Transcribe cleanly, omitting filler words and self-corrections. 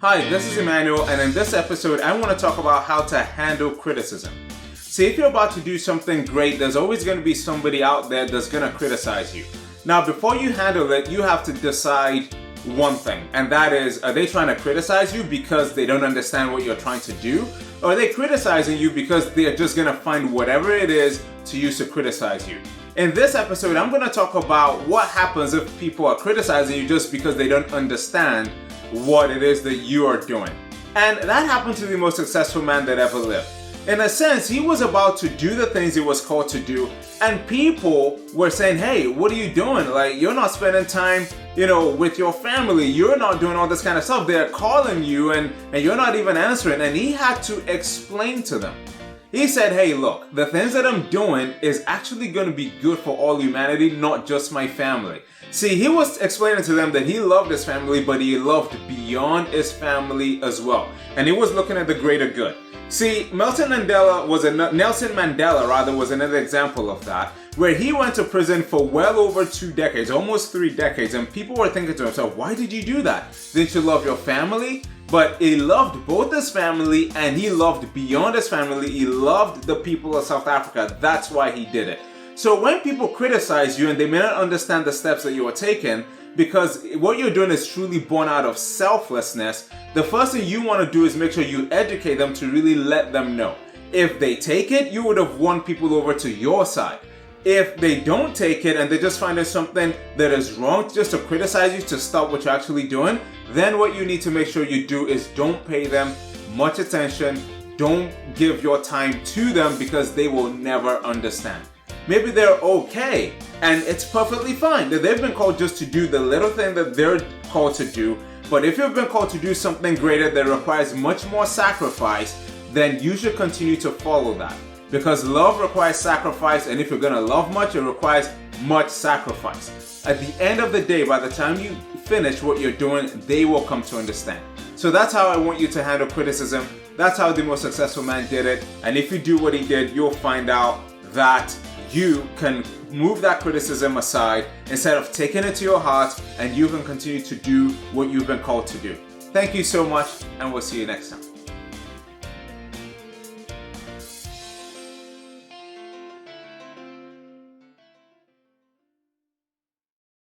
Hi, this is Emmanuel, and in this episode, I want to talk about how to handle criticism. See, if you're about to do something great, there's always going to be somebody out there that's going to criticize you. Now, before you handle it, you have to decide one thing, and that is, are they trying to criticize you because they don't understand what you're trying to do? Or are they criticizing you because they're just going to find whatever it is to use to criticize you? In this episode, I'm going to talk about what happens if people are criticizing you just because they don't understand what it is that you are doing. And that happened to the most successful man that ever lived. In a sense, he was about to do the things he was called to do, and people were saying, hey, what are you doing? Like, you're not spending time, with your family. You're not doing all this kind of stuff. They're calling you and you're not even answering. And he had to explain to them. He said, hey, look, the things that I'm doing is actually going to be good for all humanity, not just my family. See, he was explaining to them that he loved his family, but he loved beyond his family as well. And he was looking at the greater good. See, Nelson Mandela was another example of that, where he went to prison for well over 2 decades, almost 3 decades, and people were thinking to themselves, why did you do that? Didn't you love your family? But he loved both his family and he loved beyond his family. He loved the people of South Africa. That's why he did it. So when people criticize you and they may not understand the steps that you are taking, because what you're doing is truly born out of selflessness, the first thing you want to do is make sure you educate them to really let them know. If they take it, you would have won people over to your side. If they don't take it and they just find there's something that is wrong just to criticize you to stop what you're actually doing, then what you need to make sure you do is don't pay them much attention. Don't give your time to them because they will never understand. Maybe they're okay and it's perfectly fine that they've been called just to do the little thing that they're called to do. But if you've been called to do something greater that requires much more sacrifice, then you should continue to follow that. Because love requires sacrifice, and if you're going to love much, it requires much sacrifice. At the end of the day, by the time you finish what you're doing, they will come to understand. So that's how I want you to handle criticism. That's how the most successful man did it. And if you do what he did, you'll find out that you can move that criticism aside instead of taking it to your heart, and you can continue to do what you've been called to do. Thank you so much, and we'll see you next time.